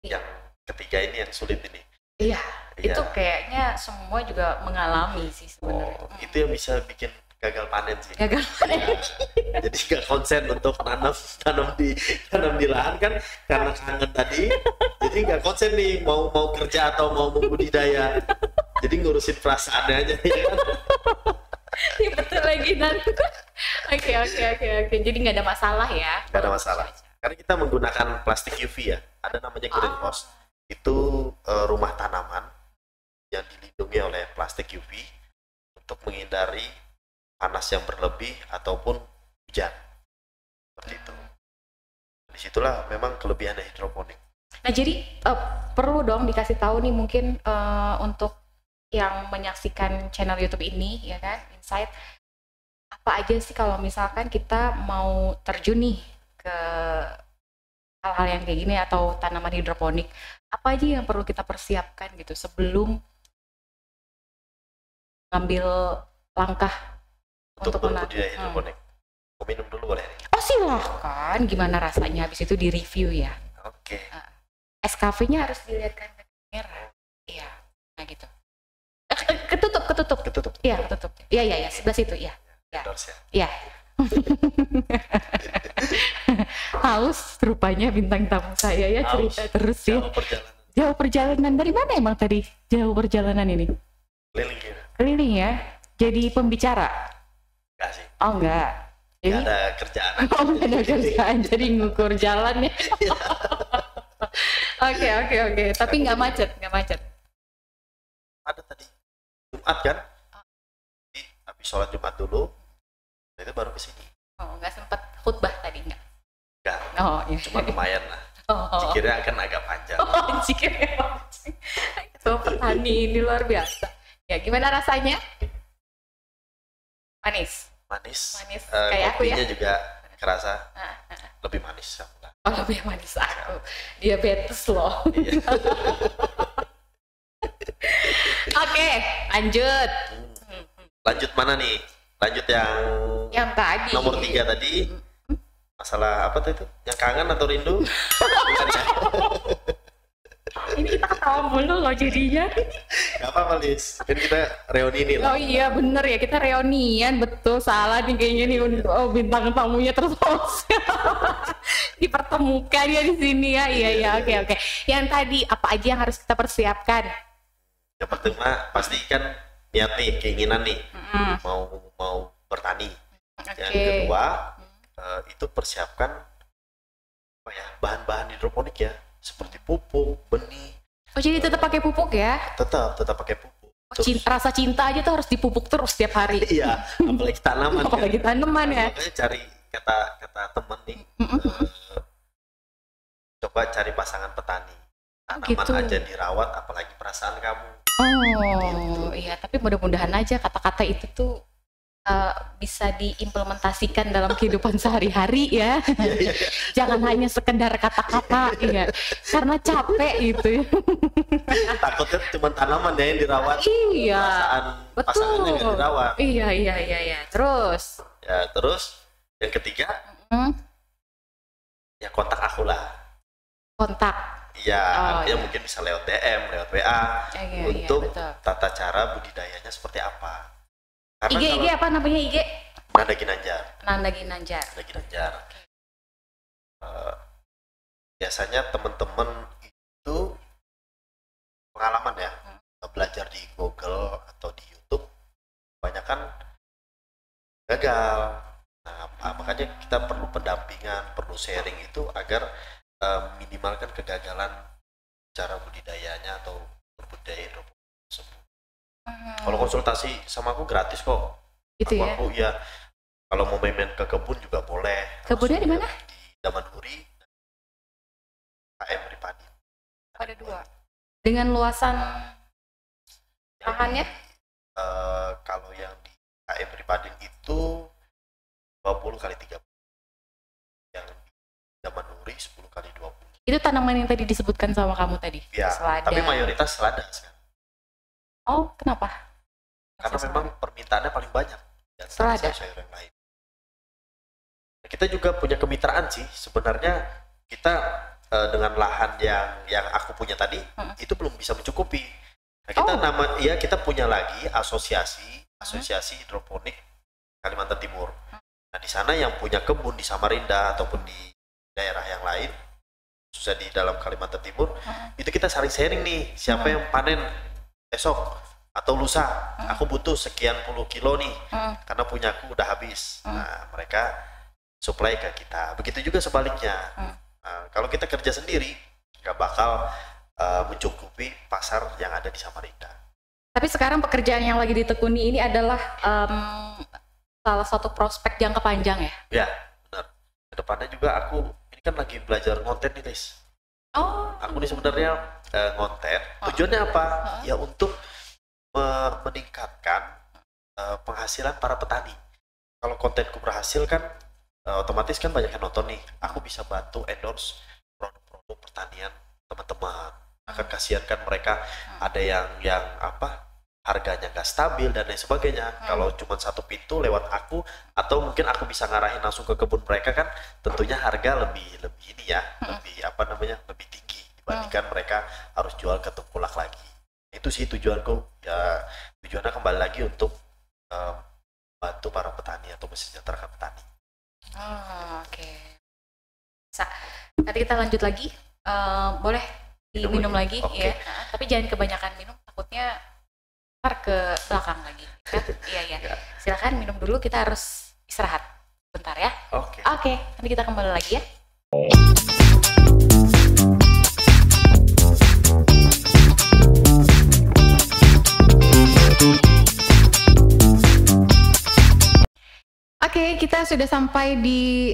Speaker 1: Yang ketiga ini yang sulit ini.
Speaker 2: Iya,
Speaker 1: Iya.
Speaker 2: itu kayaknya semua juga mengalami sih sebenarnya.
Speaker 1: Itu yang bisa bikin gagal panen sih.
Speaker 2: Gagal.
Speaker 1: Iya. Jadi nggak konsen untuk tanam di lahan kan karena kangen tadi. Jadi nggak konsen nih mau kerja atau mau membudidaya. Jadi ngurusin perasaannya aja ya kan.
Speaker 2: Iya betul lagi dan. Oke. Jadi nggak ada masalah ya.
Speaker 1: Nggak ada masalah. Karena kita menggunakan plastik UV ya. Ada namanya greenhouse. Itu rumah tanaman yang dilindungi oleh plastik UV untuk menghindari panas yang berlebih ataupun hujan. Seperti itu. Disitulah memang kelebihan hidroponik.
Speaker 2: Nah jadi perlu dong dikasih tahu nih mungkin untuk yang menyaksikan channel YouTube ini ya kan, Insight, apa aja sih kalau misalkan kita mau terjun nih ke hal-hal yang kayak gini atau tanaman hidroponik, apa aja yang perlu kita persiapkan gitu sebelum ngambil langkah
Speaker 1: Untuk
Speaker 2: menanam.
Speaker 1: berbudidaya hidroponik. Aku minum dulu boleh?
Speaker 2: Oh silahkan, gimana rasanya, habis itu di review ya.
Speaker 1: Oke.
Speaker 2: SKV-nya harus dilihat kan merah. Iya, nah gitu. Ketutup.
Speaker 1: Ketutup.
Speaker 2: Iya, ketutup. Iya, sebelah situ, iya. Ya.
Speaker 1: Endorse ya.
Speaker 2: Iya. Haus rupanya bintang tamu saya ya, cerita terus ya.
Speaker 1: Jauh perjalanan.
Speaker 2: Jauh perjalanan dari mana emang tadi? Jauh perjalanan ini?
Speaker 1: Keliling ya.
Speaker 2: Keliling ya. Jadi pembicara?
Speaker 1: Enggak sih.
Speaker 2: Oh enggak. Jadi
Speaker 1: Nggak ada kerjaan.
Speaker 2: oh enggak ada kerjaan, jadi ngukur jalan ya. Oke. Tapi nggak macet.
Speaker 1: Ada tadi. Jumat kan? Jadi habis sholat Jumat dulu. Itu baru ke sini.
Speaker 2: Oh, nggak sempat khutbah tadi nggak?
Speaker 1: Enggak.
Speaker 2: Oh, iya.
Speaker 1: Cuma lumayan lah.
Speaker 2: Oh.
Speaker 1: Zikirnya akan agak panjang.
Speaker 2: Oh, zikirnya. Itu petani ini luar biasa. Ya, gimana rasanya? Manis.
Speaker 1: Manis.
Speaker 2: Kayak aku ya.
Speaker 1: Kopinya juga kerasa lebih manis.
Speaker 2: Oh, lebih manis aku. Diabetes loh.
Speaker 1: Iya.
Speaker 2: Oke, lanjut.
Speaker 1: Lanjut mana nih? Lanjut
Speaker 2: Yang tadi.
Speaker 1: nomor 3 tadi. Masalah apa tuh itu? Yang kangen atau rindu? Bukan ya?
Speaker 2: Ini kita ketawa mulu loh jadinya.
Speaker 1: Gak apa-apa, Lis. Kan kita reuni nih
Speaker 2: Oh
Speaker 1: lah.
Speaker 2: iya bener ya, kita reunian, betul. Salah nih kayaknya nih, bintang tamunya terus dipertemukan ya di sini ya. Iya, oke. Yang tadi apa aja yang harus kita persiapkan?
Speaker 1: Yang pertama pasti kan niat nih, keinginan nih. Mau bertani. Yang kedua itu persiapkan apa ya, bahan-bahan hidroponik ya, seperti pupuk, benih.
Speaker 2: Oh jadi tetap pakai pupuk ya?
Speaker 1: Tetap pakai pupuk.
Speaker 2: Rasa cinta aja tuh harus dipupuk terus setiap hari.
Speaker 1: Iya, apalagi tanaman.
Speaker 2: Apalagi tanaman ya.
Speaker 1: Makanya cari kata teman nih, coba cari pasangan petani. Tanaman
Speaker 2: gitu.
Speaker 1: aja dirawat, apalagi perasaan kamu.
Speaker 2: Oh iya, tapi mudah-mudahan aja kata-kata itu tuh bisa diimplementasikan dalam kehidupan sehari-hari ya.
Speaker 1: Iya.
Speaker 2: Jangan hanya sekedar kata-kata ya, karena capek gitu ya.
Speaker 1: Takutnya cuma tanaman ya yang dirawat.
Speaker 2: Iya,
Speaker 1: Pasangannya nggak dirawat.
Speaker 2: Iya. Terus?
Speaker 1: Ya terus yang ketiga ya kontak aku lah.
Speaker 2: Kontak.
Speaker 1: Iya, artinya
Speaker 2: iya.
Speaker 1: mungkin bisa lewat DM, lewat WA untuk
Speaker 2: betul.
Speaker 1: tata cara budidayanya seperti apa. Karena
Speaker 2: IG apa namanya IG?
Speaker 1: Nanda Ginanjar.
Speaker 2: Nanda Ginanjar.
Speaker 1: Biasanya teman-teman itu pengalaman ya, belajar di Google atau di YouTube gagal. Nah, makanya kita perlu pendampingan, perlu sharing itu agar minimalkan kegagalan cara budidayanya atau berbudidaya hidroponik tersebut. Kalau konsultasi sama aku gratis kok.
Speaker 2: Gitu ya.
Speaker 1: Aku ya kalau mau main ke kebun juga boleh.
Speaker 2: Kebunnya di mana?
Speaker 1: Di Damanhuri, KM Ripadi.
Speaker 2: Ada 2. Dengan luasan lahannya?
Speaker 1: Kalau yang di KM Ripadi itu 20 kali 30. Yang di Damanhuri 10 kali 20.
Speaker 2: Itu tanaman yang tadi disebutkan sama kamu tadi?
Speaker 1: Ya,
Speaker 2: selada.
Speaker 1: tapi mayoritas selada sekarang.
Speaker 2: Oh, kenapa?
Speaker 1: Karena memang permintaannya paling banyak dan
Speaker 2: selada
Speaker 1: sayur yang lain. Kita juga punya kemitraan sih sebenarnya. Kita dengan lahan yang aku punya tadi itu belum bisa mencukupi. Nah, kita kita punya lagi asosiasi hidroponik Kalimantan Timur. Nah, di sana yang punya kebun di Samarinda ataupun di daerah yang lain, susah di dalam Kalimantan Timur, itu kita saling sharing nih, siapa yang panen esok atau lusa, aku butuh sekian puluh kilo nih, karena punya aku udah habis. Nah, mereka supply ke kita. Begitu juga sebaliknya. Nah, kalau kita kerja sendiri, nggak bakal mencukupi pasar yang ada di Samarinda.
Speaker 2: Tapi sekarang pekerjaan yang lagi ditekuni ini adalah salah satu prospek jangka panjang ya?
Speaker 1: Ya, benar. Kedepannya juga aku ini kan lagi belajar ngonten nih, Lis.
Speaker 2: Oh.
Speaker 1: Aku nih sebenarnya ngonten. Tujuannya apa? Ya untuk meningkatkan penghasilan para petani. Kalau kontenku berhasil kan otomatis kan banyak yang nonton nih. Aku bisa bantu endorse produk-produk pertanian teman-teman. Akan kasihan kan mereka ada yang harganya nggak stabil dan lain sebagainya. Kalau cuma satu pintu lewat aku, atau mungkin aku bisa ngarahin langsung ke kebun mereka, kan tentunya harga lebih ini ya, lebih tinggi dibandingkan mereka harus jual ke tengkulak lagi. Itu sih tujuanku ya. Tujuannya kembali lagi untuk bantu para petani atau mensejahterakan petani.
Speaker 2: Oke. Bisa. Nanti kita lanjut lagi. Boleh diminum lagi ya. Tapi jangan kebanyakan minum, takutnya ntar ke belakang lagi. Iya. Silakan minum dulu, kita harus istirahat bentar ya. Oke. Nanti kita kembali lagi ya. Oke, kita sudah sampai di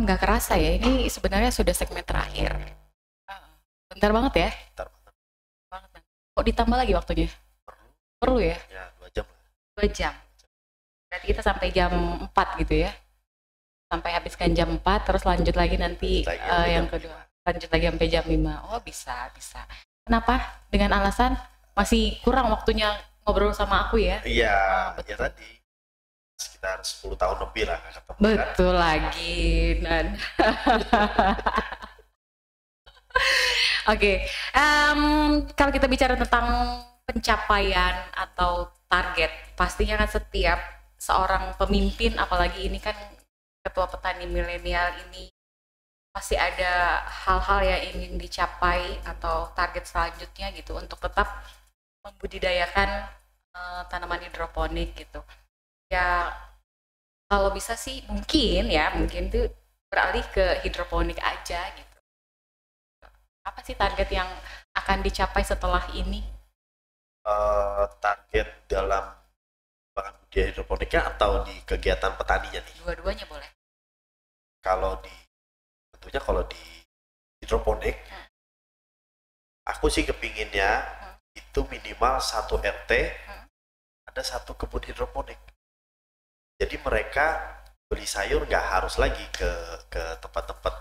Speaker 2: nggak kerasa ya. Ini sebenarnya sudah segmen terakhir. Bentar banget ya. Kok ditambah lagi waktunya? Perlu ya?
Speaker 1: Ya, 2 jam.
Speaker 2: 2 jam. Berarti kita sampai jam 4 gitu ya? Sampai habiskan jam 4, terus lanjut lagi nanti yang kedua. Lanjut lagi sampai jam 5. Oh, bisa. Kenapa? Dengan alasan masih kurang waktunya ngobrol sama aku ya?
Speaker 1: Iya, ya tadi. Sekitar 10 tahun lebih lah ketemu.
Speaker 2: Betul kan? Lagi, Nan. Oke. Kalau kita bicara tentang pencapaian atau target, pastinya kan setiap seorang pemimpin, apalagi ini kan ketua petani milenial ini, pasti ada hal-hal yang ingin dicapai atau target selanjutnya gitu untuk tetap membudidayakan tanaman hidroponik gitu. Ya kalau bisa sih mungkin tuh beralih ke hidroponik aja gitu. Apa sih target yang akan dicapai setelah ini?
Speaker 1: Target dalam budidaya hidroponiknya atau di kegiatan petaninya nih?
Speaker 2: Dua-duanya boleh.
Speaker 1: Tentunya kalau di hidroponik, aku sih kepinginnya itu minimal 1 RT ada 1 kebun hidroponik. Jadi mereka beli sayur nggak harus lagi ke tempat-tempat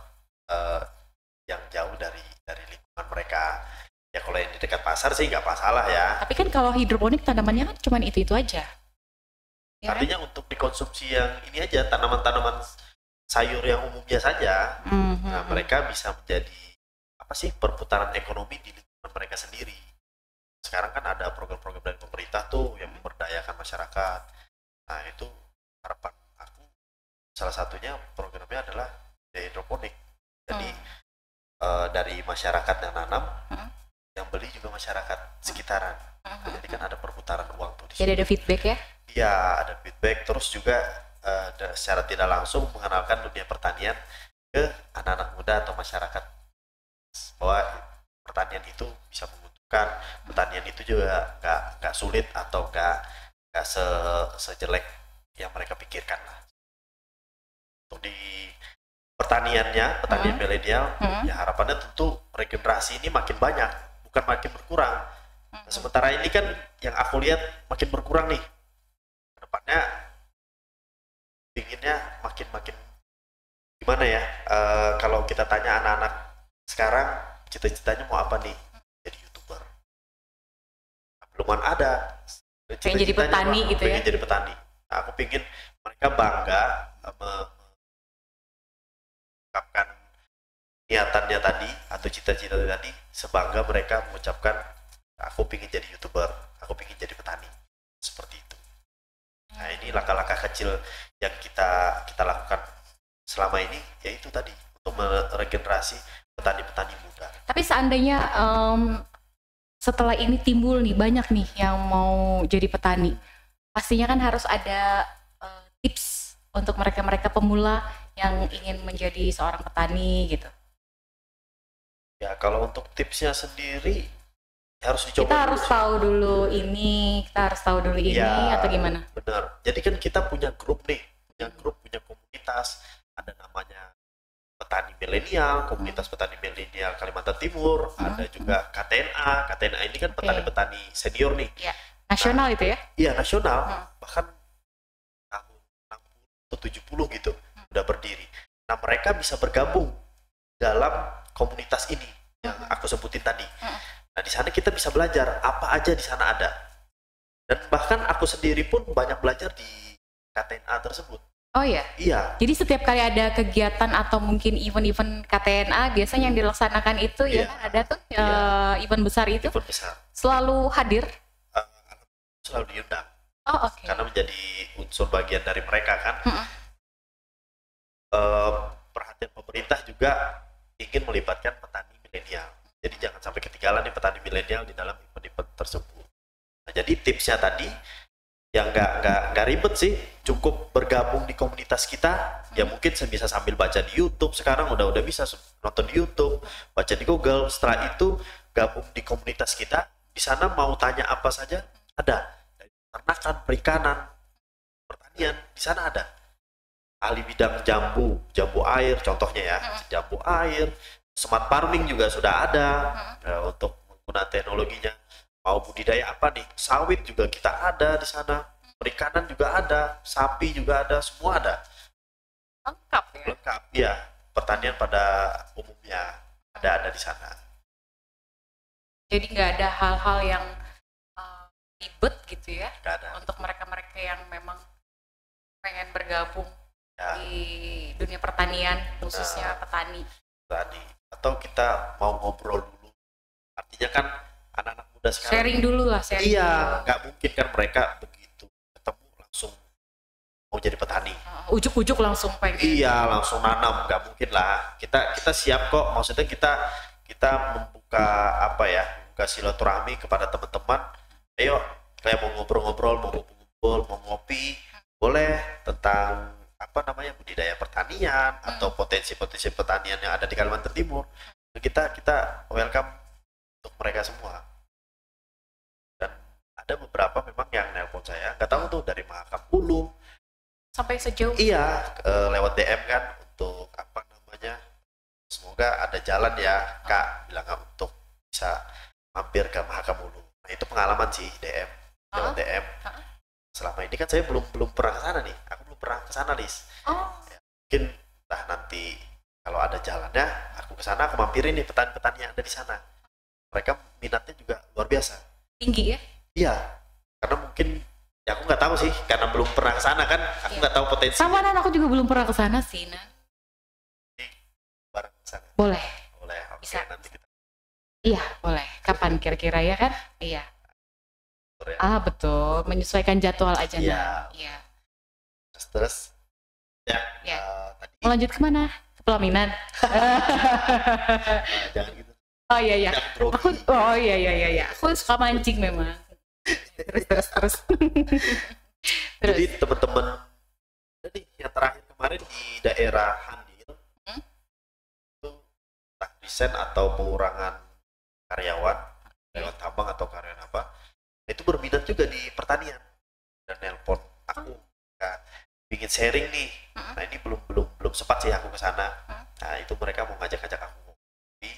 Speaker 1: yang jauh dari lingkungan mereka. Ya kalau yang di dekat pasar sih nggak masalah ya.
Speaker 2: Tapi kan kalau hidroponik tanamannya kan cuma itu aja. Ya
Speaker 1: artinya kan? Untuk dikonsumsi yang ini aja, tanaman-tanaman sayur yang umumnya saja. Nah, mereka bisa menjadi perputaran ekonomi di lingkungan mereka sendiri. Sekarang kan ada program-program dari pemerintah tuh yang memberdayakan masyarakat. Nah, itu harapan aku salah satunya programnya adalah hidroponik. Jadi dari masyarakat yang nanam, yang beli juga masyarakat sekitaran. Jadi kan ada perputaran uang tuh di situ.
Speaker 2: Jadi ada feedback ya?
Speaker 1: Iya, ada feedback. Terus juga secara tidak langsung mengenalkan dunia pertanian ke anak-anak muda atau masyarakat, bahwa pertanian itu bisa menguntungkan, pertanian itu juga nggak sulit atau nggak sejelek yang mereka pikirkan lah. Untuk di pertanian milenial, ya harapannya tentu regenerasi ini makin banyak, bukan makin berkurang. Nah, sementara ini kan yang aku lihat makin berkurang nih. Kedepannya inginnya makin gimana ya? Kalau kita tanya anak-anak sekarang cita-citanya mau apa nih? Jadi YouTuber. Nah, belum ada.
Speaker 2: Pengen jadi petani gitu ya?
Speaker 1: Pengen jadi petani. Nah, aku pingin mereka bangga mengungkapkan niatannya tadi atau cita-cita tadi, sebangga mereka mengucapkan aku pingin jadi YouTuber, aku pingin jadi petani, seperti itu. Nah, ini langkah-langkah kecil yang kita lakukan selama ini, yaitu tadi untuk meregenerasi petani-petani muda.
Speaker 2: Tapi seandainya setelah ini timbul nih banyak nih yang mau jadi petani, pastinya kan harus ada tips untuk mereka pemula yang ingin menjadi seorang petani gitu.
Speaker 1: Ya, kalau untuk tipsnya sendiri harus dicoba.
Speaker 2: Kita harus tahu dulu ini, atau gimana?
Speaker 1: Benar. Jadi kan kita punya grup nih, punya komunitas, ada namanya petani milenial, komunitas petani milenial Kalimantan Timur, ada juga KTNA ini kan petani-petani senior nih.
Speaker 2: Ya. Nasional itu ya?
Speaker 1: Iya, nasional. Bahkan tahun 60 atau 70 gitu udah berdiri. Nah, mereka bisa bergabung dalam komunitas ini yang aku sebutin tadi. Nah, di sana kita bisa belajar apa aja di sana ada. Dan bahkan aku sendiri pun banyak belajar di KTNA tersebut.
Speaker 2: Oh iya?
Speaker 1: Iya.
Speaker 2: Jadi setiap kali ada kegiatan atau mungkin event-event KTNA, biasanya yang dilaksanakan itu ya kan ada tuh event besar itu.
Speaker 1: Event besar.
Speaker 2: Selalu hadir?
Speaker 1: Selalu diundang.
Speaker 2: Oh, oke.
Speaker 1: Karena menjadi unsur bagian dari mereka kan. Perhatian pemerintah juga ingin melibatkan petani milenial. Jadi jangan sampai ketinggalan nih petani milenial di dalam event-event tersebut. Nah, jadi tipsnya tadi yang nggak ribet sih, cukup bergabung di komunitas kita. Ya mungkin bisa sambil baca di YouTube, sekarang udah bisa nonton di YouTube, baca di Google. Setelah itu gabung di komunitas kita. Di sana mau tanya apa saja ada. Peternakan, perikanan, pertanian, di sana ada. Ahli bidang jambu air contohnya ya, jambu air. Smart farming juga sudah ada untuk menggunakan teknologinya. Mau budidaya apa nih? Sawit juga kita ada di sana. Perikanan juga ada, sapi juga ada, semua ada.
Speaker 2: Lengkap ya?
Speaker 1: Lengkap, ya. Pertanian pada umumnya ada di sana.
Speaker 2: Jadi nggak ada hal-hal yang ribet gitu ya?
Speaker 1: Nggak ada.
Speaker 2: Untuk mereka-mereka yang memang pengen bergabung di dunia pertanian, khususnya petani. Atau kita mau ngobrol dulu, artinya kan anak-anak muda sekarang sharing dulu.
Speaker 1: Iya, nggak mungkin kan mereka begitu ketemu langsung mau jadi petani,
Speaker 2: ujuk-ujuk langsung pengen.
Speaker 1: Iya, langsung nanam, nggak mungkin lah. Kita siap kok, maksudnya kita membuka membuka silaturahmi kepada teman-teman. Ayo, kayak mau ngobrol-ngobrol, mau ngumpul, mau ngopi, boleh, tentang budidaya pertanian atau potensi-potensi pertanian yang ada di Kalimantan Timur. Kita welcome untuk mereka semua. Dan ada beberapa memang yang nelpon saya, nggak tahu tuh dari Mahakam Hulu
Speaker 2: sampai sejauh.
Speaker 1: Iya, lewat DM kan untuk semoga ada jalan ya Kak, bilang untuk bisa mampir ke Mahakam Hulu. Nah, itu pengalaman sih lewat DM. Selama ini kan saya belum pernah ke sana nih. Aku belum pernah ke sana, Lis. Ya, mungkin nanti kalau ada jalannya aku ke sana, aku mampirin nih petani-petani yang ada di sana. Mereka minatnya juga luar biasa.
Speaker 2: Tinggi ya?
Speaker 1: Iya. Karena mungkin ya aku nggak tahu sih, karena belum pernah ke sana kan, aku nggak tahu potensi.
Speaker 2: Sama aku juga belum pernah ke sana sih, Nan.
Speaker 1: Bareng ke sana.
Speaker 2: Boleh.
Speaker 1: Oke,
Speaker 2: bisa.
Speaker 1: Nanti kita.
Speaker 2: Iya, boleh. Kapan kira-kira ya kan? Iya.
Speaker 1: Ya.
Speaker 2: Betul, menyesuaikan jadwal aja. Iya.
Speaker 1: Terus ya.
Speaker 2: Tadi. Mau lanjut kemana? Ke pelaminan.
Speaker 1: Jangan gitu.
Speaker 2: Oh iya. Aku suka mancing memang. Terus.
Speaker 1: Jadi teman-teman, jadi kemarin di daerah Handil itu entah desain atau pengurangan karyawan lewat tambang atau karyawan apa, itu berminat juga di pertanian dan nelpon aku, ingin sharing nih. Nah ini belum sempat sih aku ke sana. Nah itu mereka mau ngajak aku ngopi,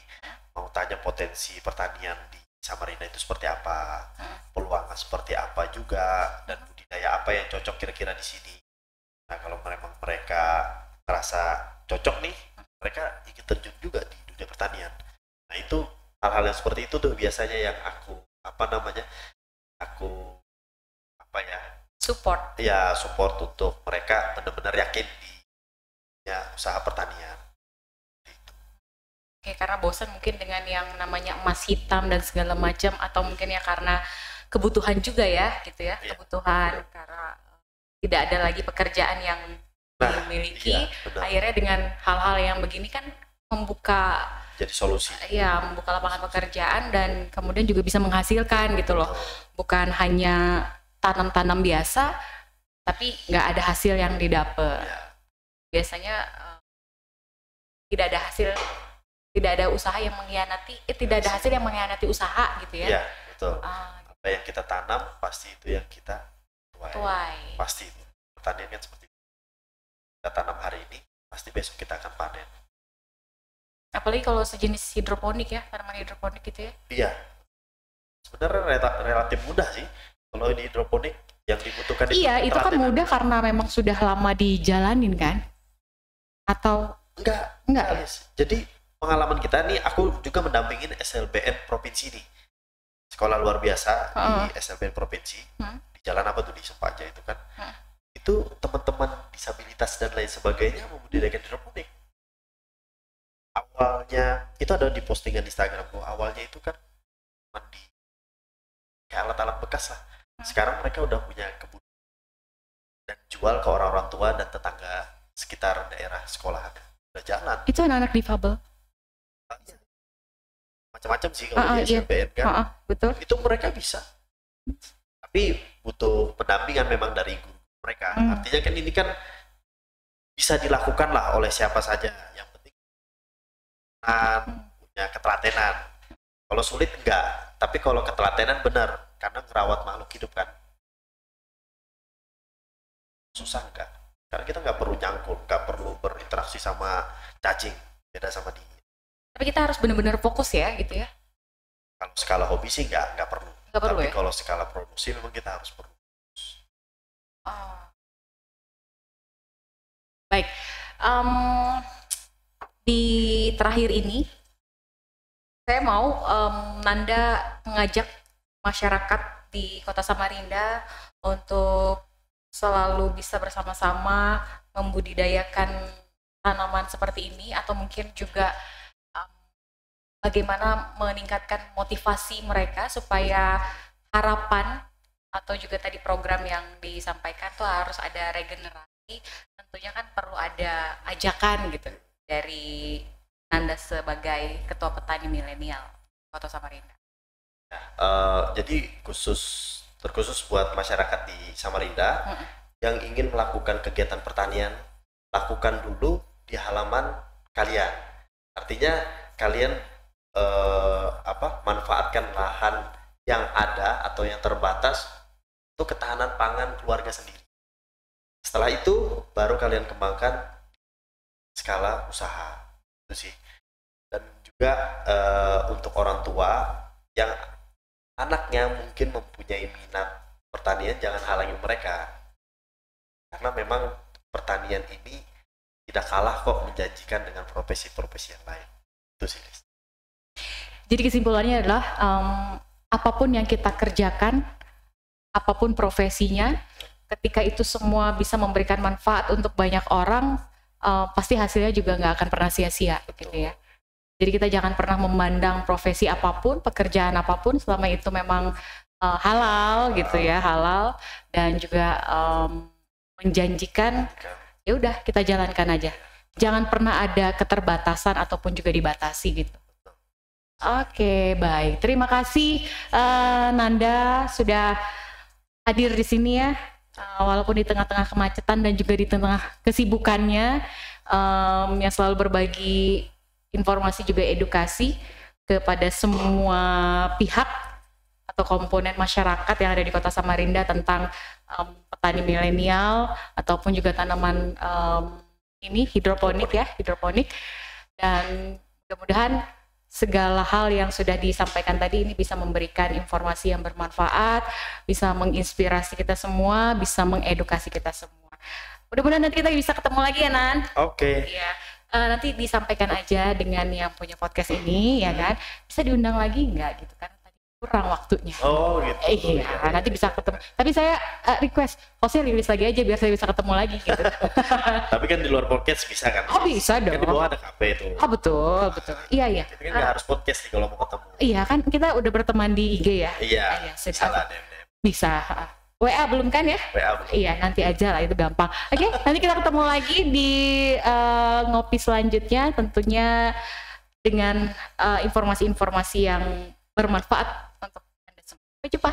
Speaker 1: mau tanya potensi pertanian di Samarinda itu seperti apa, peluangnya seperti apa juga, dan budidaya apa yang cocok kira-kira di sini. Nah kalau memang mereka merasa cocok nih, mereka ingin terjun juga di dunia pertanian. Nah itu hal-hal yang seperti itu tuh biasanya yang aku support untuk mereka benar-benar yakin di usaha pertanian.
Speaker 2: Oke, karena bosan mungkin dengan yang namanya emas hitam dan segala macam, atau mungkin ya karena kebutuhan juga ya gitu ya, kebutuhan karena tidak ada lagi pekerjaan yang dimiliki, akhirnya dengan hal-hal yang begini kan membuka
Speaker 1: jadi solusi.
Speaker 2: Ya, membuka lapangan pekerjaan dan kemudian juga bisa menghasilkan gitu loh. Bukan hanya tanam-tanam biasa tapi nggak ada hasil yang didapat. Biasanya tidak ada usaha yang mengkhianati, tidak ada hasil yang mengkhianati usaha gitu ya.
Speaker 1: Iya, betul. Apa yang kita tanam pasti itu yang kita tuai. Pasti itu. Pertanian kan seperti itu. Kita tanam hari ini, pasti besok kita akan panen.
Speaker 2: Apalagi kalau sejenis hidroponik ya, tanaman hidroponik gitu ya.
Speaker 1: Iya. Sebenarnya relatif mudah sih. Kalau di hidroponik yang dibutuhkan
Speaker 2: itu kan mudah karena memang sudah lama dijalanin kan? Atau
Speaker 1: enggak. Jadi pengalaman kita nih, aku juga mendampingin SLBN provinsi nih, sekolah luar biasa di SLBN provinsi di jalan apa tuh di Sempaja itu kan, itu teman-teman disabilitas dan lain sebagainya membudidayakan hidroponik. Awalnya itu ada di postingan Instagram kok, awalnya itu kan di kayak alat-alat bekas lah. Sekarang mereka udah punya kebun dan jual ke orang-orang tua dan tetangga sekitar daerah sekolahan. Udah jalan.
Speaker 2: Itu anak-anak difabel?
Speaker 1: Macam-macam sih kalau di SLBN kan.
Speaker 2: Betul.
Speaker 1: Itu mereka bisa. Tapi butuh pendampingan memang dari guru mereka. Artinya kan ini kan bisa dilakukan lah oleh siapa saja. Yang penting punya ketelatenan. Kalau sulit enggak, tapi kalau ketelatenan benar, karena ngerawat makhluk hidup kan susah enggak, karena kita nggak perlu nyangkul, nggak perlu berinteraksi sama cacing, beda sama dia.
Speaker 2: Tapi kita harus benar-benar fokus ya gitu ya.
Speaker 1: Kalau skala hobi sih nggak perlu, tapi ya? Kalau skala produksi memang kita harus perlu.
Speaker 2: Baik, di terakhir ini saya mau Nanda mengajak masyarakat di Kota Samarinda untuk selalu bisa bersama-sama membudidayakan tanaman seperti ini, atau mungkin juga bagaimana meningkatkan motivasi mereka supaya harapan atau juga tadi program yang disampaikan tuh harus ada regenerasi. Tentunya kan perlu ada ajakan gitu dari Nanda sebagai Ketua Petani Milenial Kota Samarinda.
Speaker 1: Jadi terkhusus buat masyarakat di Samarinda yang ingin melakukan kegiatan pertanian, lakukan dulu di halaman kalian. Artinya kalian manfaatkan lahan yang ada atau yang terbatas untuk ketahanan pangan keluarga sendiri. Setelah itu baru kalian kembangkan skala usaha itu sih. Dan juga untuk orang tua yang anaknya mungkin mempunyai minat pertanian, jangan halangi mereka, karena memang pertanian ini tidak kalah kok menjanjikan dengan profesi-profesi yang lain. Itu sih.
Speaker 2: Jadi kesimpulannya adalah apapun yang kita kerjakan, apapun profesinya, ketika itu semua bisa memberikan manfaat untuk banyak orang, pasti hasilnya juga nggak akan pernah sia-sia gitu ya. Jadi kita jangan pernah memandang profesi apapun, pekerjaan apapun, selama itu memang halal gitu ya, halal dan juga menjanjikan, ya udah kita jalankan aja. Jangan pernah ada keterbatasan ataupun juga dibatasi gitu. Oke, baik. Terima kasih Nanda sudah hadir di sini ya. Walaupun di tengah-tengah kemacetan dan juga di tengah kesibukannya, yang selalu berbagi informasi juga edukasi kepada semua pihak atau komponen masyarakat yang ada di Kota Samarinda tentang petani milenial ataupun juga tanaman hidroponik, dan mudah-mudahan segala hal yang sudah disampaikan tadi ini bisa memberikan informasi yang bermanfaat, bisa menginspirasi kita semua, bisa mengedukasi kita semua. Mudah-mudahan nanti kita bisa ketemu lagi ya, Nan.
Speaker 1: Oke.
Speaker 2: Iya. Nanti disampaikan aja dengan yang punya podcast ini, ya kan? Bisa diundang lagi nggak gitu kan? Tadi kurang waktunya.
Speaker 1: Oh gitu.
Speaker 2: Iya, nanti bisa ketemu. Tapi saya request hostnya rilis lagi aja biar saya bisa ketemu lagi gitu.
Speaker 1: Tapi kan di luar podcast bisa kan?
Speaker 2: Oh bisa dong.
Speaker 1: Kan di bawah ada kafe itu.
Speaker 2: Oh betul. Iya.
Speaker 1: Itu kan nggak harus podcast nih kalau mau ketemu.
Speaker 2: Iya kan kita udah berteman di IG ya.
Speaker 1: Iya. Bisa lah DM.
Speaker 2: Bisa. WA belum kan ya?
Speaker 1: WA belum.
Speaker 2: Iya, nanti aja lah, itu gampang. Oke, nanti kita ketemu lagi di ngopi selanjutnya, tentunya dengan informasi-informasi yang bermanfaat untuk Anda semua. Sampai jumpa.